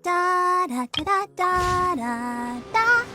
da da da da da da.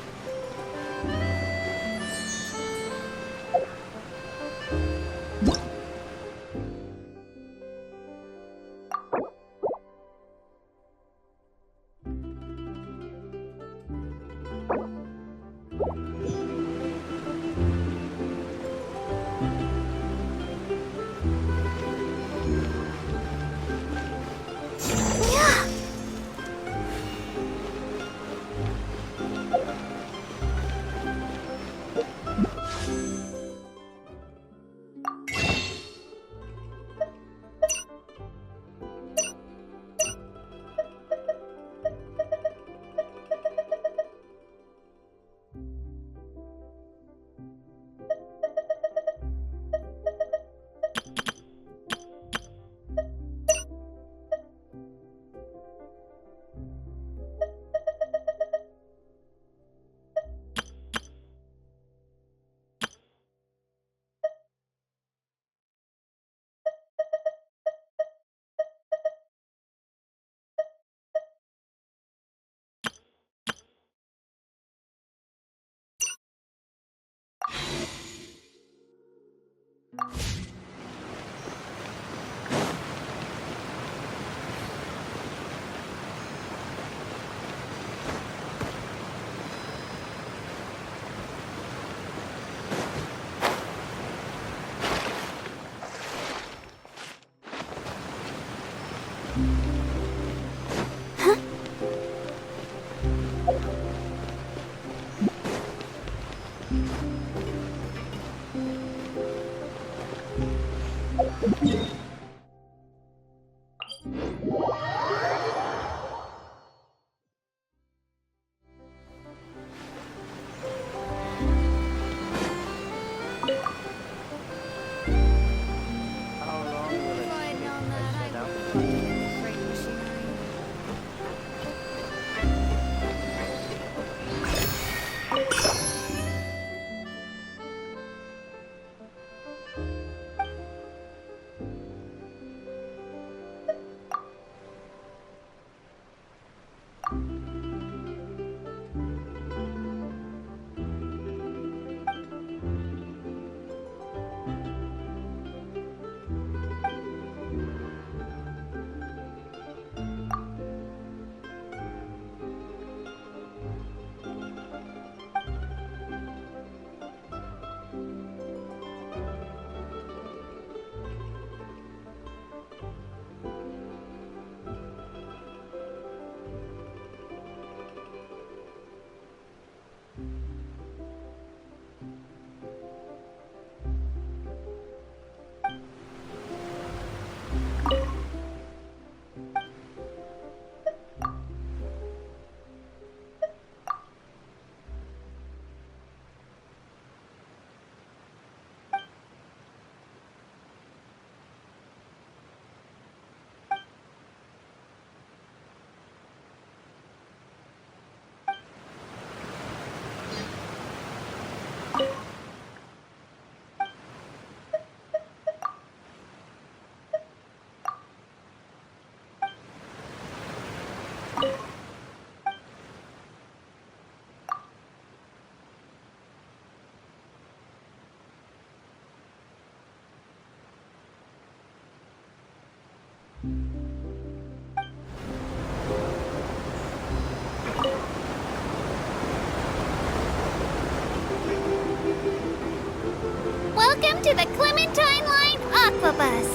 Welcome to the Clementine Line Aquabus.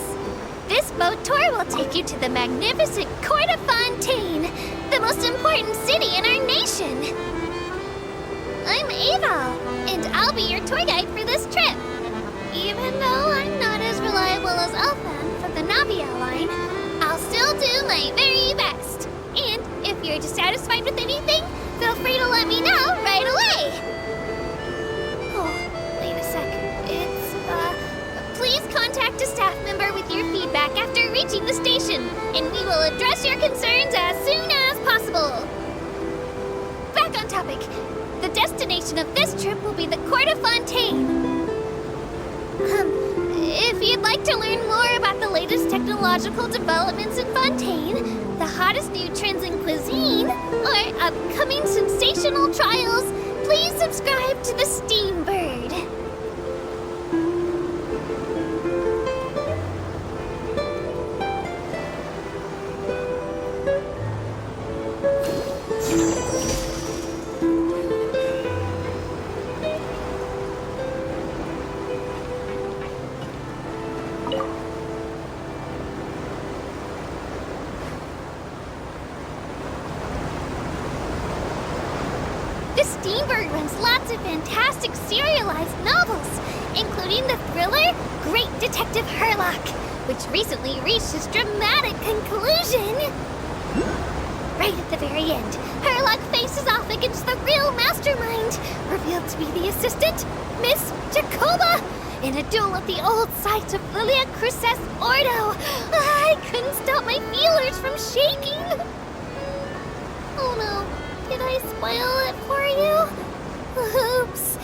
This boat tour will take you to the magnificent court of Fontaine, the most important city in our nation. I'm Ava, and I'll be your tour guide for this trip. Even though I'm not as reliable as Elfan from the Navia line, I'll still do my very best. And if you're dissatisfied with anything, feel free to let me know right away. Oh, wait a sec. Please contact a staff member with your feedback after reaching the station, and we will address your concerns as soon as possible. Back on topic. The destination of this trip will be the Court of Fontaine. If you'd like to learn more about the latest technological developments in Fontaine, the hottest new trends in cuisine, or upcoming sensational trials, please subscribe to the Steam Bird. The Steam Bird runs lots of fantastic serialized novels, including the thriller Great Detective Herlock, which recently reached its dramatic conclusion. Right at the very end, Herlock faces off against the real mastermind, revealed to be the assistant, Miss Jacoba, in a duel at the old site of Lilia Cruces Ordo. I couldn't stop my feelers from shaking. Oh no. Did I spoil it for you? Oops.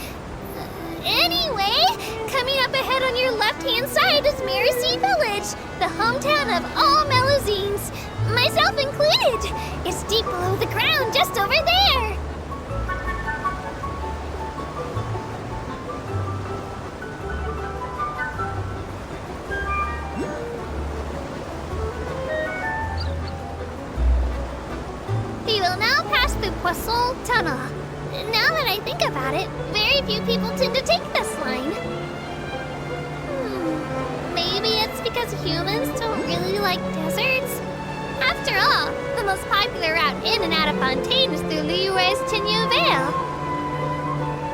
Anyway, coming up ahead on your left-hand side is Mercy Village, the hometown of all Melusines, myself included. It's deep below the ground, just over there. We will now pass through Poisson Tunnel. Now that I think about it, very few people tend to take this line. Maybe it's because humans don't really like deserts? After all, the most popular route in and out of Fontaine is through Liyues-Tenue Vale.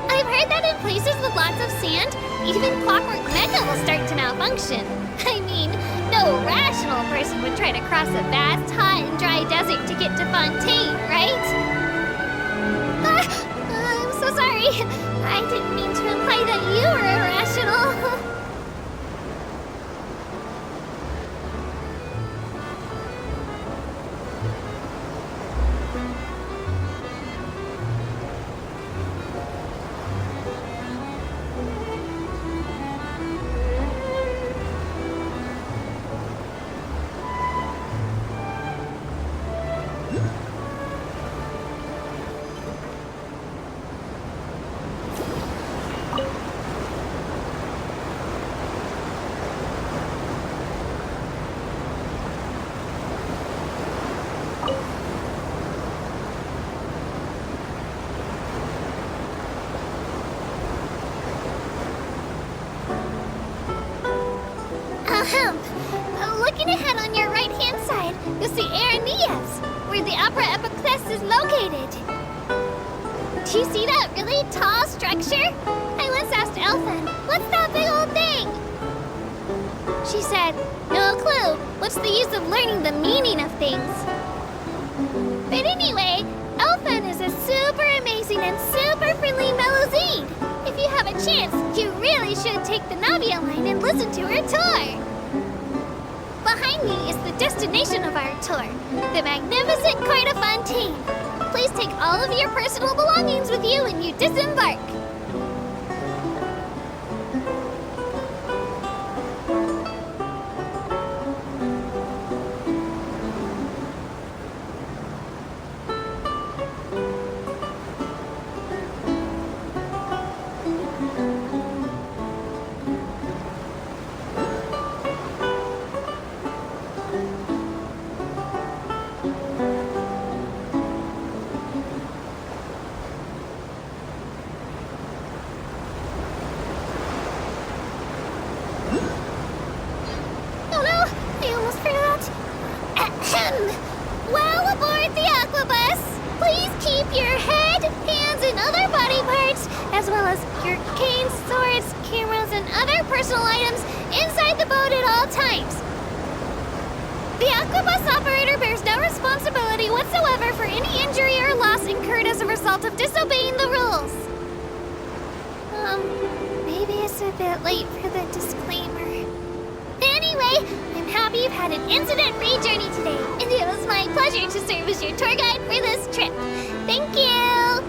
I've heard that in places with lots of sand, even Clockwork Mecca will start to malfunction. I mean, no rational person would try to cross a vast, hot, and dry desert to get to Fontaine, right? I'm so sorry. I didn't mean to imply that you were irrational. Looking ahead on your right-hand side, you'll see Aranillas, where the Opera Epiclese is located. Do you see that really tall structure? I once asked Elfin, what's that big old thing? She said, no clue. What's the use of learning the meaning of things? But anyway, Elfin is a super amazing and super friendly Melusine. If you have a chance, you really should take the Navia line and listen to her tour. Behind me is the destination of our tour, the magnificent Court of Fontaine. Please take all of your personal belongings with you when you disembark. Well, aboard the Aquabus, please keep your head, hands, and other body parts, as well as your canes, swords, cameras, and other personal items inside the boat at all times. The Aquabus operator bears no responsibility whatsoever for any injury or loss incurred as a result of disobeying the rules. Maybe it's a bit late for the disclaimer. Anyway, I'm happy you've had an incident-free journey today, and it was my pleasure to serve as your tour guide for this trip. Thank you!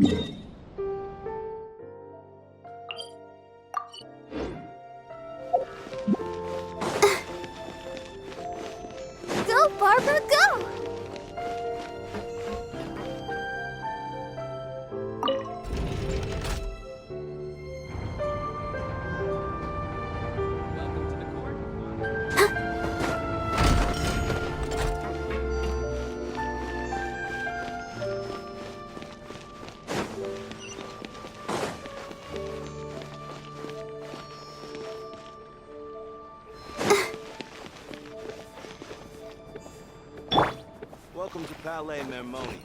Go, Barbara, go! Welcome to the court. Welcome to Palais Mermonia.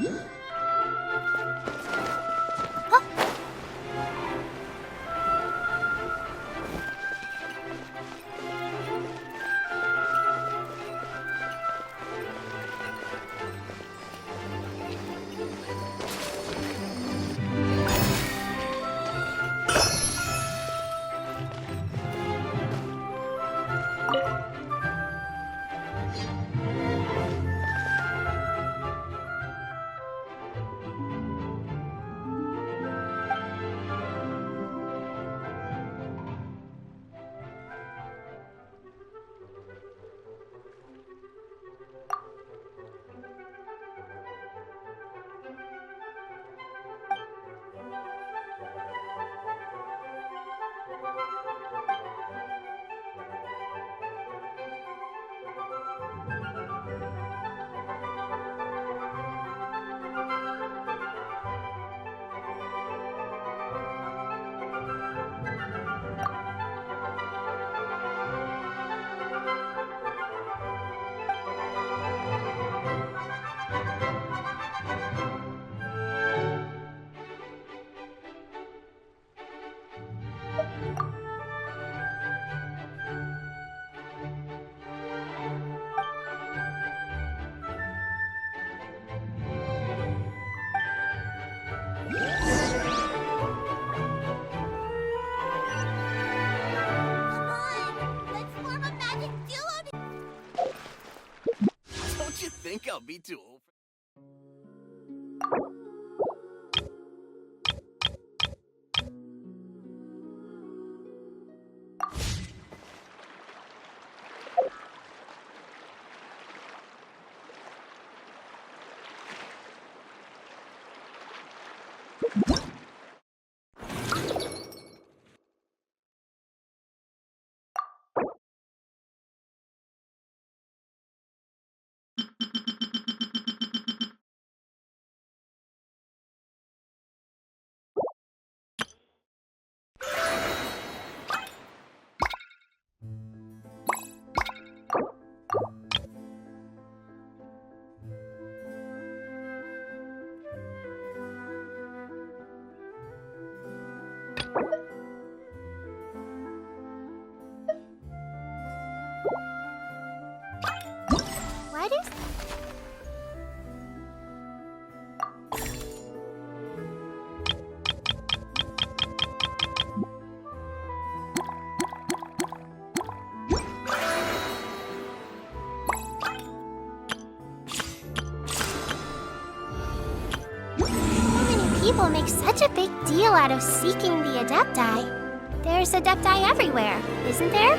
Come on, let's form a magic duo. Don't you think I'll be too old for What is... People make such a big deal out of seeking the Adepti. There's Adepti everywhere, isn't there?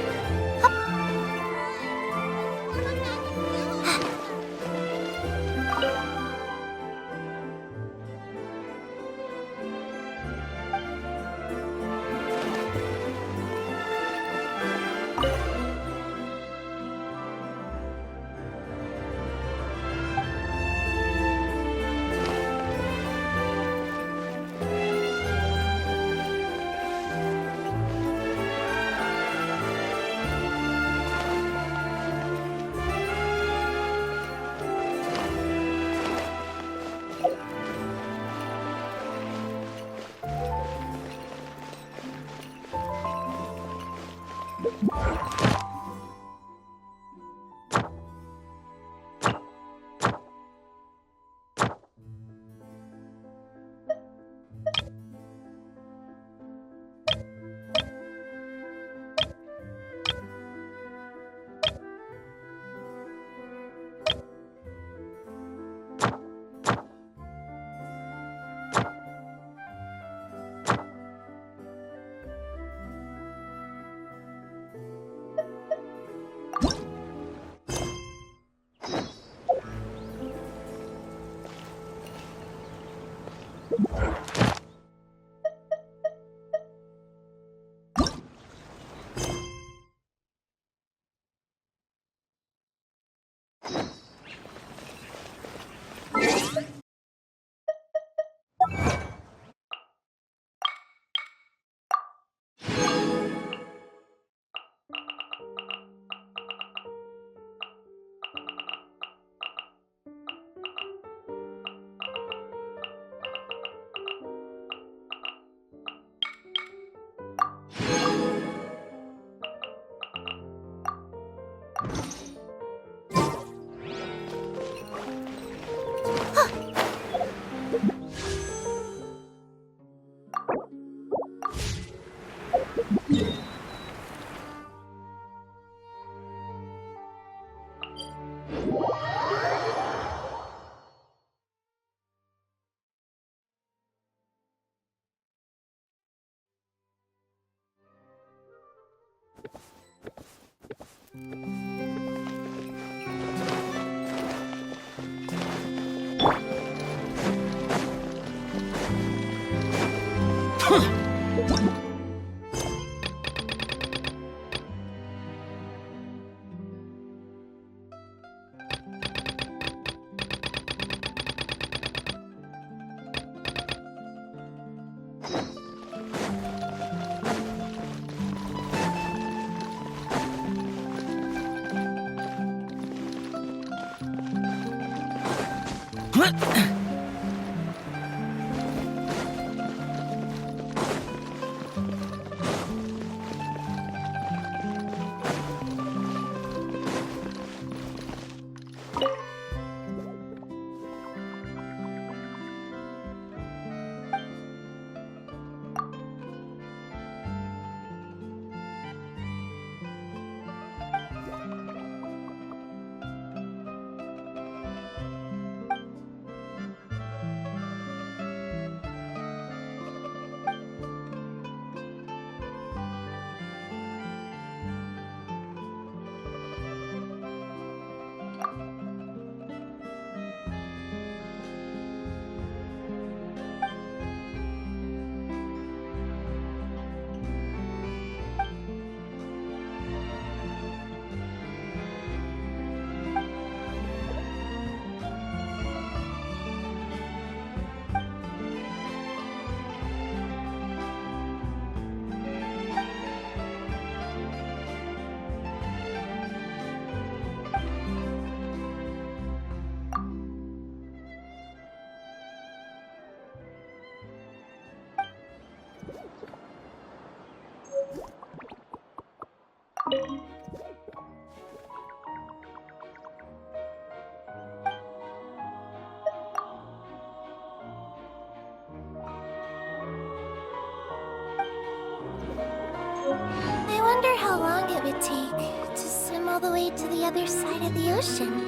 I wonder how long it would take to swim all the way to the other side of the ocean.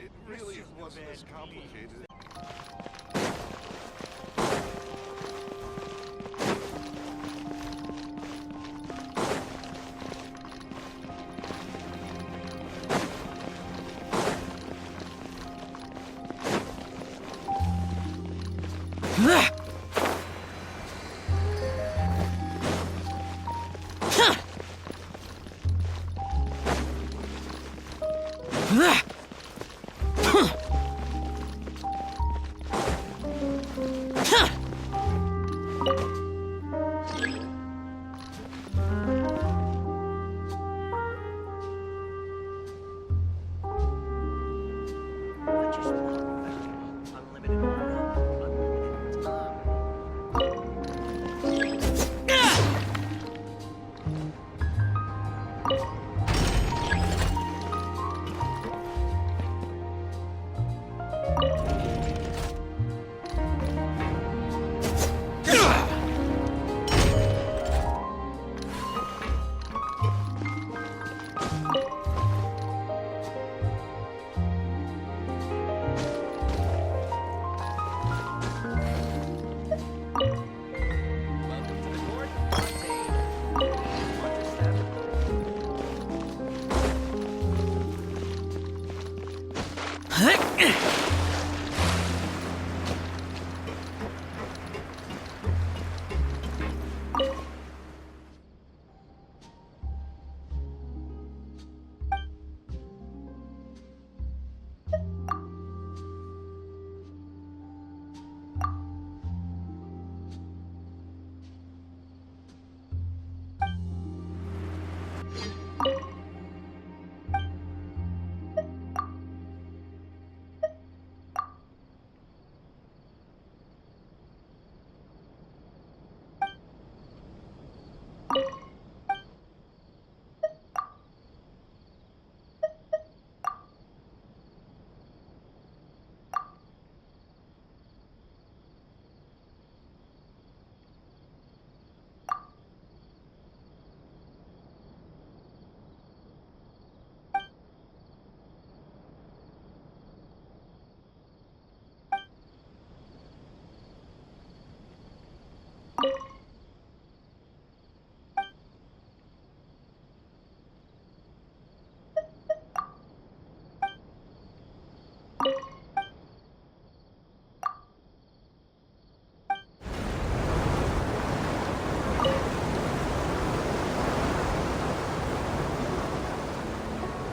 It really wasn't as complicated.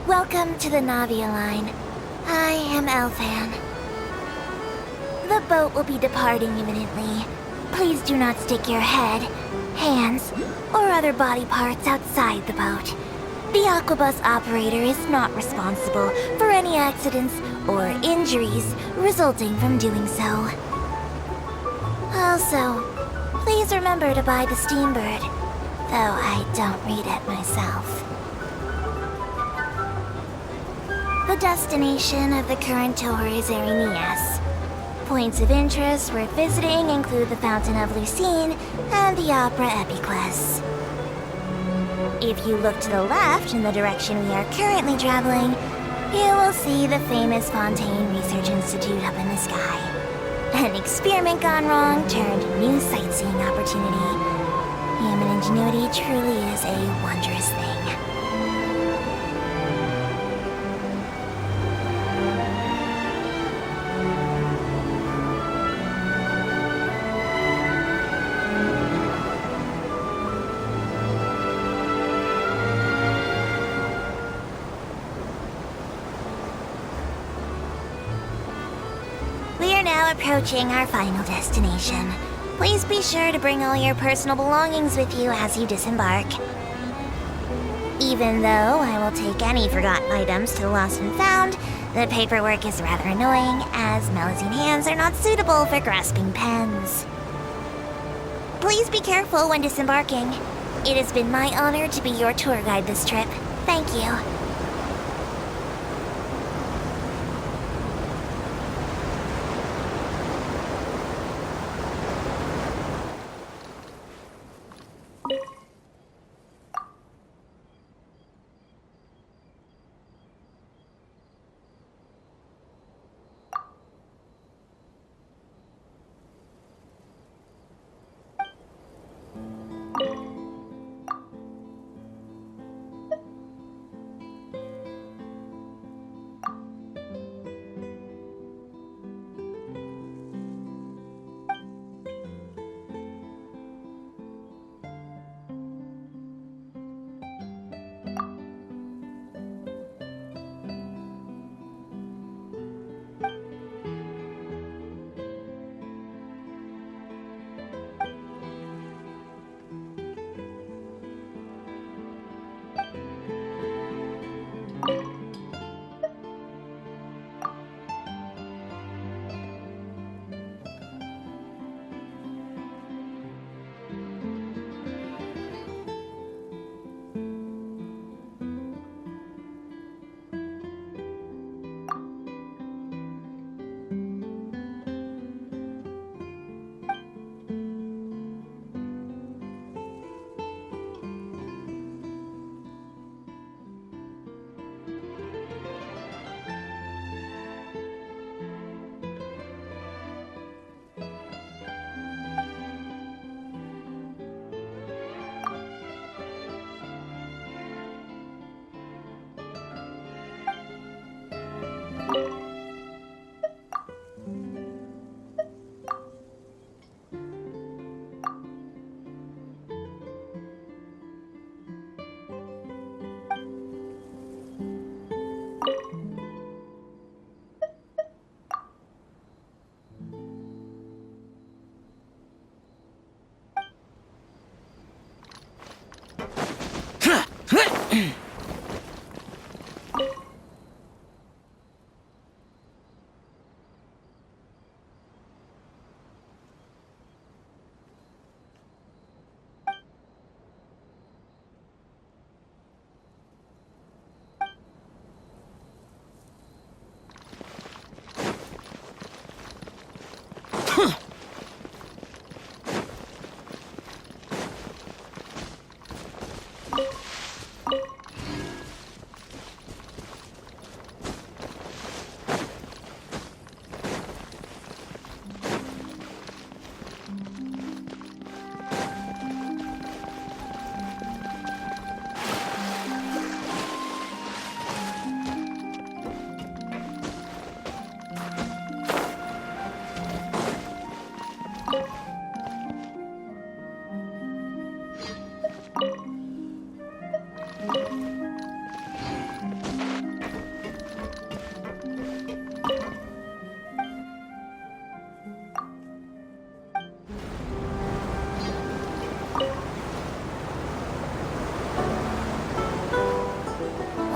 Welcome to the Navia line. I am Elfan. The boat will be departing imminently. Please do not stick your head, hands, or other body parts outside the boat. The Aquabus operator is not responsible for any accidents or injuries resulting from doing so. Also, please remember to buy the Steambird, though I don't read it myself. The destination of the current tour is Arenias. Points of interest worth visiting include the Fountain of Lucine and the Opera Epiclese. If you look to the left in the direction we are currently traveling, you will see the famous Fontaine Research Institute up in the sky. An experiment gone wrong turned new sightseeing opportunity. Human ingenuity truly is a wondrous thing. We are now approaching our final destination. Please be sure to bring all your personal belongings with you as you disembark. Even though I will take any forgotten items to the Lost and Found, the paperwork is rather annoying, as Melusine hands are not suitable for grasping pens. Please be careful when disembarking. It has been my honor to be your tour guide this trip. Thank you.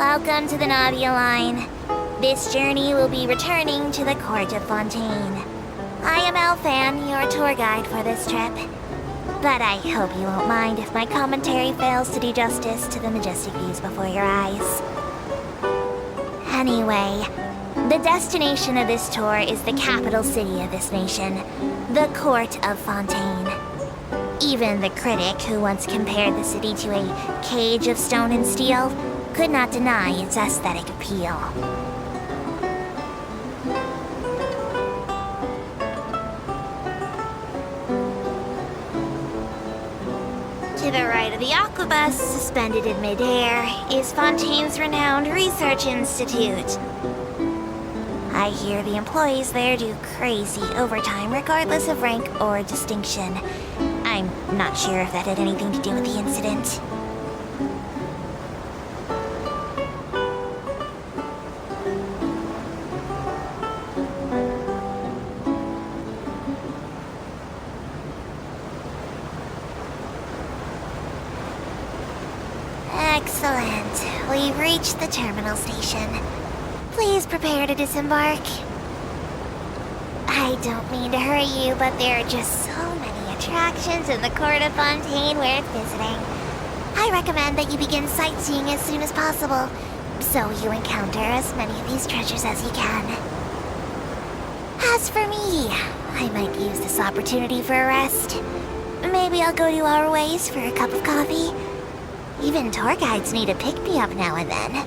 Welcome to the Navia line. This journey will be returning to the court of Fontaine. I am Elfan, your tour guide for this trip. But I hope you won't mind if my commentary fails to do justice to the majestic views before your eyes. Anyway, the destination of this tour is the capital city of this nation, the court of Fontaine. Even the critic who once compared the city to a cage of stone and steel could not deny its aesthetic appeal. To the right of the aquabus, suspended in midair, is Fontaine's renowned research institute. I hear the employees there do crazy overtime regardless of rank or distinction. I'm not sure if that had anything to do with the incident. Excellent. We've reached the terminal station. Please prepare to disembark. I don't mean to hurry you, but there are just so many attractions in the court of Fontaine worth visiting. I recommend that you begin sightseeing as soon as possible, so you encounter as many of these treasures as you can. As for me, I might use this opportunity for a rest. Maybe I'll go to our ways for a cup of coffee. Even tour guides need a pick-me-up now and then.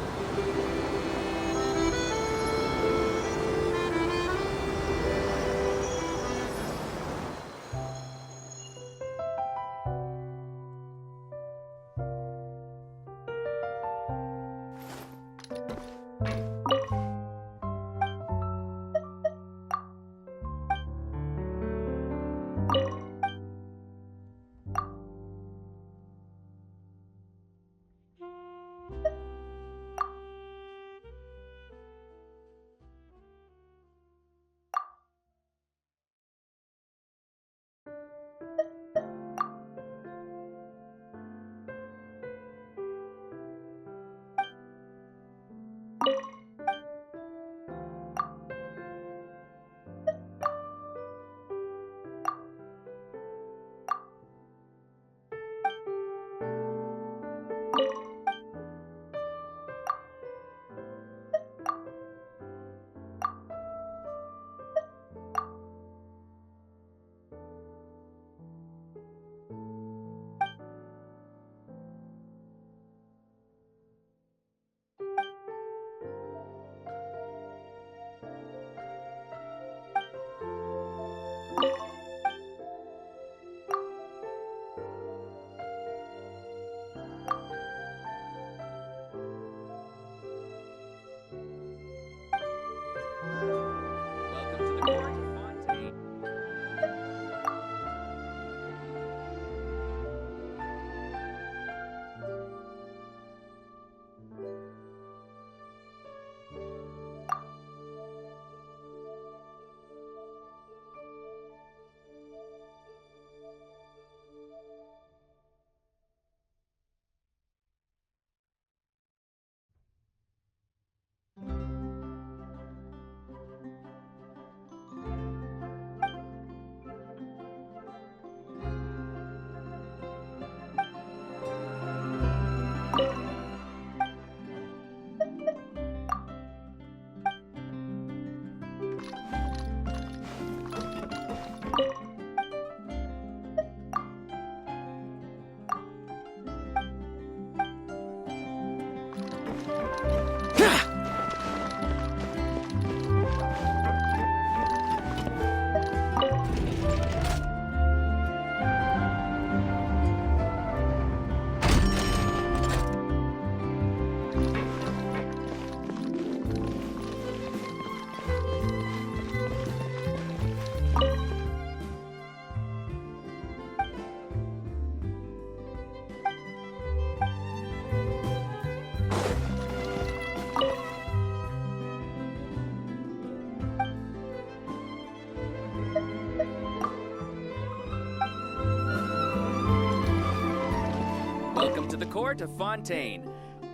Welcome to the court of Fontaine.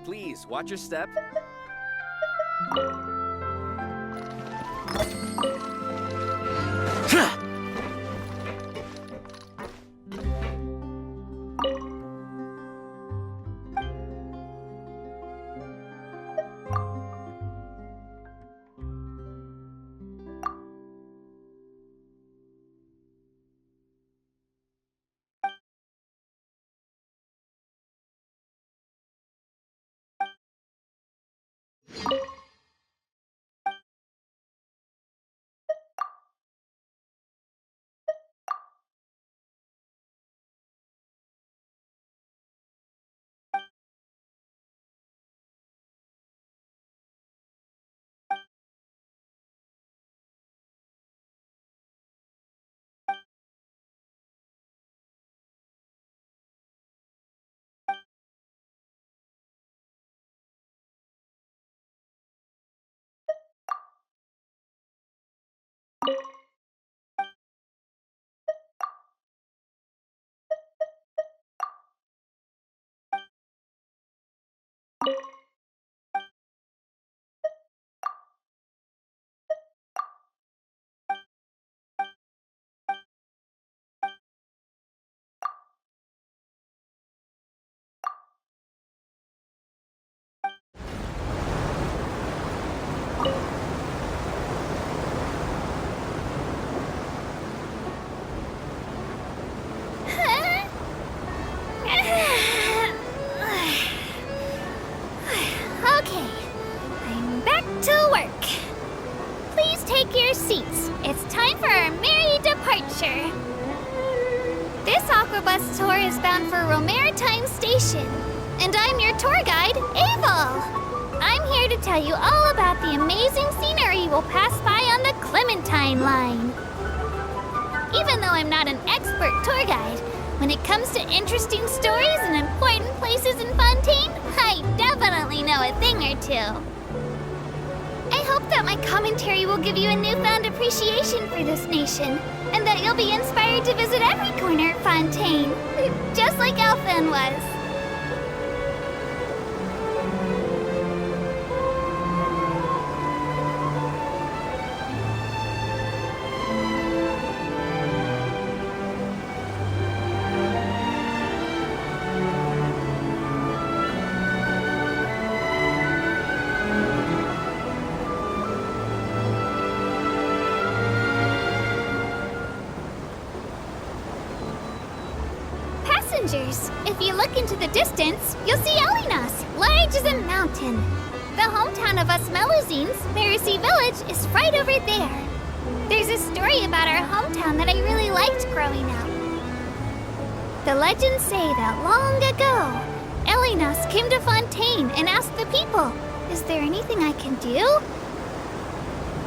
Please, watch your step. Okay, I'm back to work. Please take your seats. It's time for our merry departure. This Aquabus tour is bound for Romaritime Station, and I'm your tour guide, Aval. I'm here to tell you all about the amazing scenery we'll pass by on the Clementine line. Even though I'm not an expert tour guide, when it comes to interesting stories and important places in Fontaine, I definitely know a thing or two. I hope that my commentary will give you a newfound appreciation for this nation, and that you'll be inspired to visit every corner of Fontaine, just like Elfin was. If you look into the distance, you'll see Elinas, large as a mountain. The hometown of us Melusines, Pharisee Village, is right over there. There's a story about our hometown that I really liked growing up. The legends say that long ago, Elinas came to Fontaine and asked the people, "Is there anything I can do?"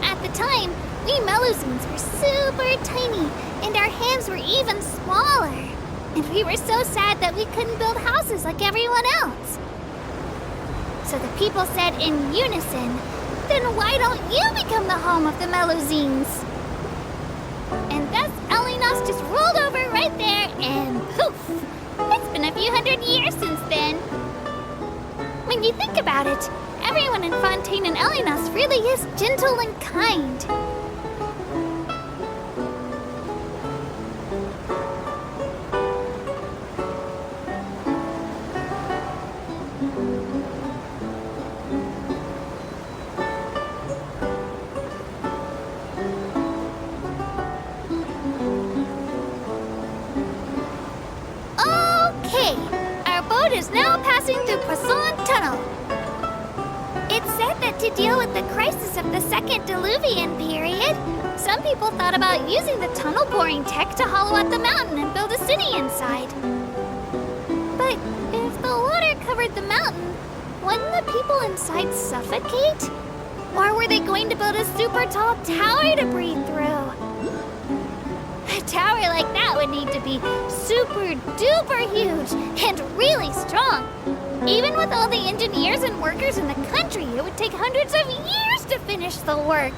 At the time, we Melusines were super tiny, and our hands were even smaller. And we were so sad that we couldn't build houses like everyone else. So the people said in unison, "Then why don't you become the home of the Melusines?" And thus Elinas just rolled over right there and poof! It's been a few hundred years since then. When you think about it, everyone in Fontaine and Elinas really is gentle and kind. Is now passing through Poisson Tunnel. It's said that to deal with the crisis of the Second Diluvian period, some people thought about using the tunnel boring tech to hollow out the mountain and build a city inside. But if the water covered the mountain, wouldn't the people inside suffocate? Or were they going to build a super tall tower to breathe through? A tower like that would need to be super duper huge and really strong. Even with all the engineers and workers in the country, it would take hundreds of years to finish the work.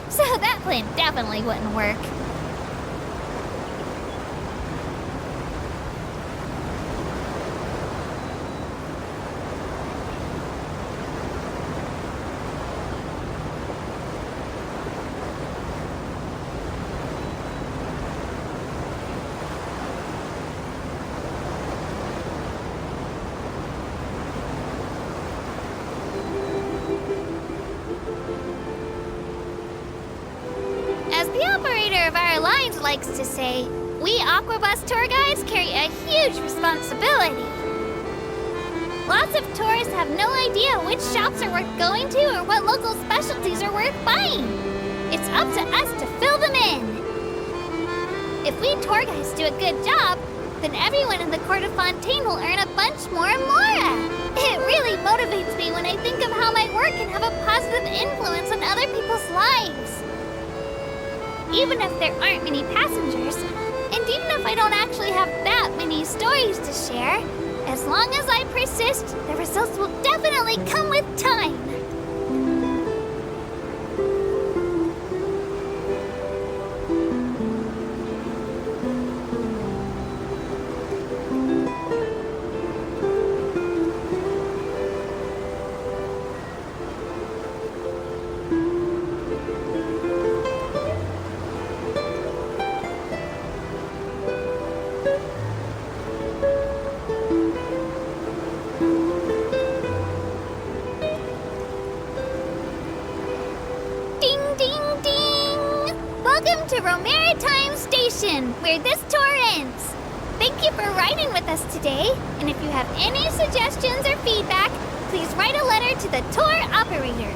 So that plan definitely wouldn't work. likes to say, we Aquabus tour guides carry a huge responsibility. Lots of tourists have no idea which shops are worth going to or what local specialties are worth buying. It's up to us to fill them in. If we tour guides do a good job, then everyone in the court of Fontaine will earn a bunch more mora. It really motivates me when I think of how my work can have a positive influence on other people's lives. Even if there aren't many passengers, and even if I don't actually have that many stories to share, as long as I persist, the results will definitely come with time. Where this tour ends. Thank you for riding with us today, and if you have any suggestions or feedback, please write a letter to the tour operator.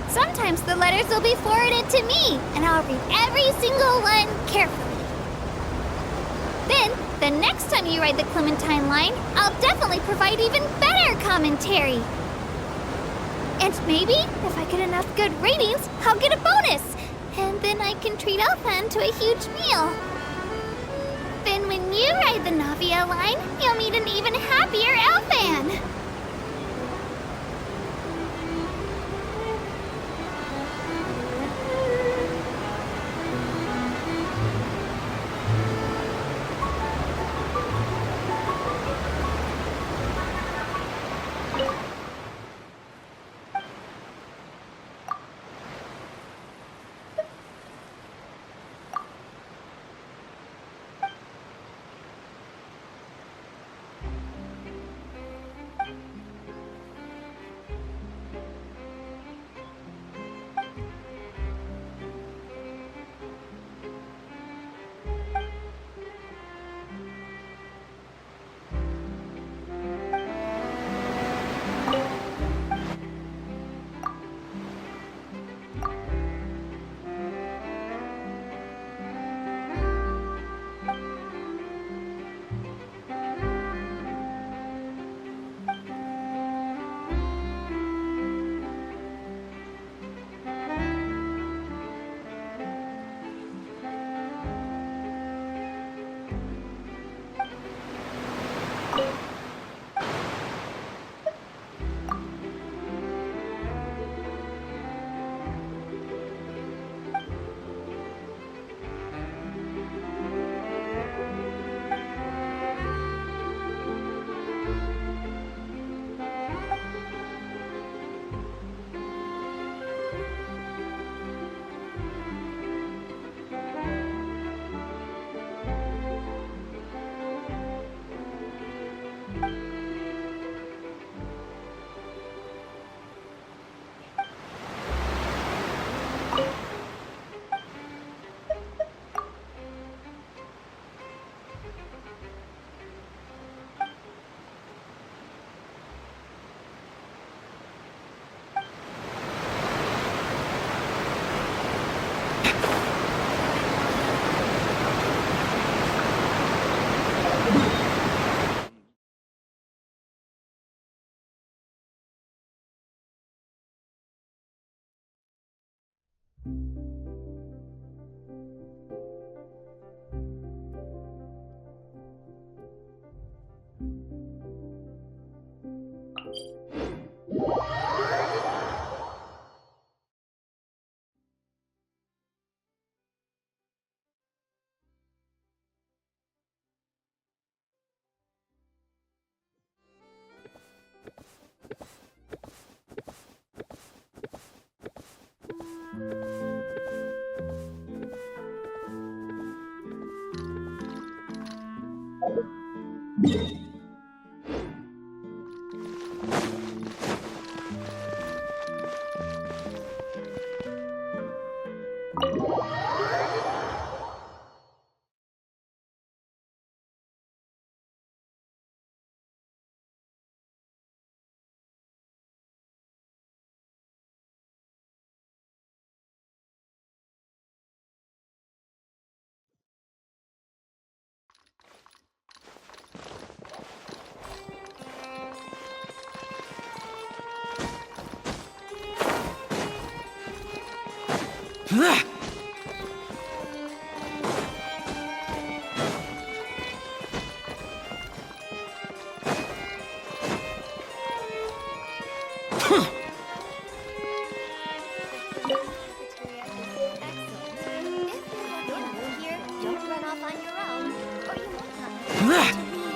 Sometimes the letters will be forwarded to me, and I'll read every single one carefully. Then, the next time you ride the Clementine line, I'll definitely provide even better commentary. And maybe, if I get enough good ratings, I'll get a bonus. And then I can treat Elfan to a huge meal. Then when you ride the Navia line, you'll meet an even happier Elfan. Don't run off on your own, or you might not be able to leave.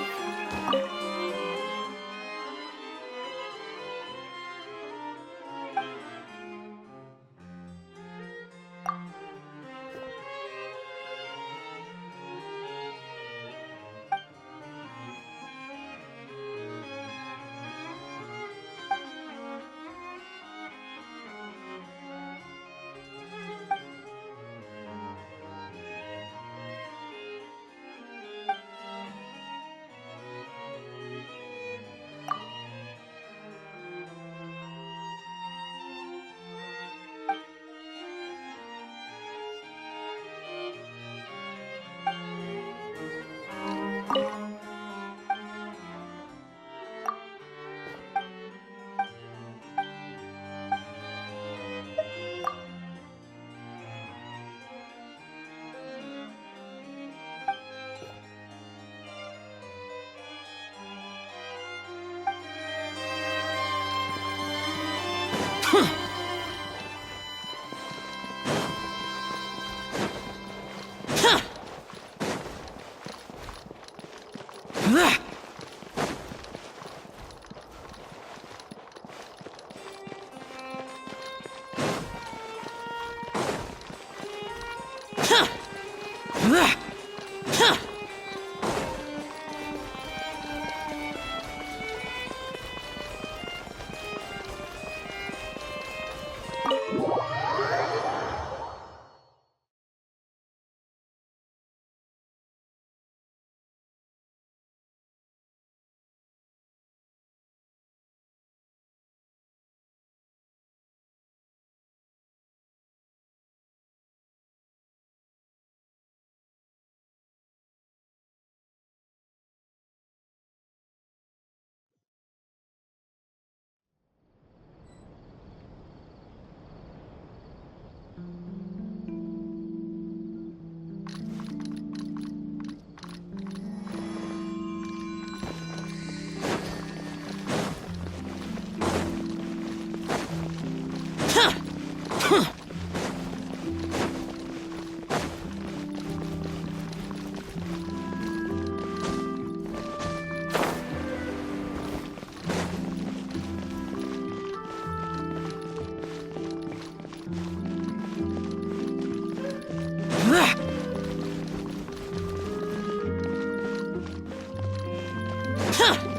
Huh!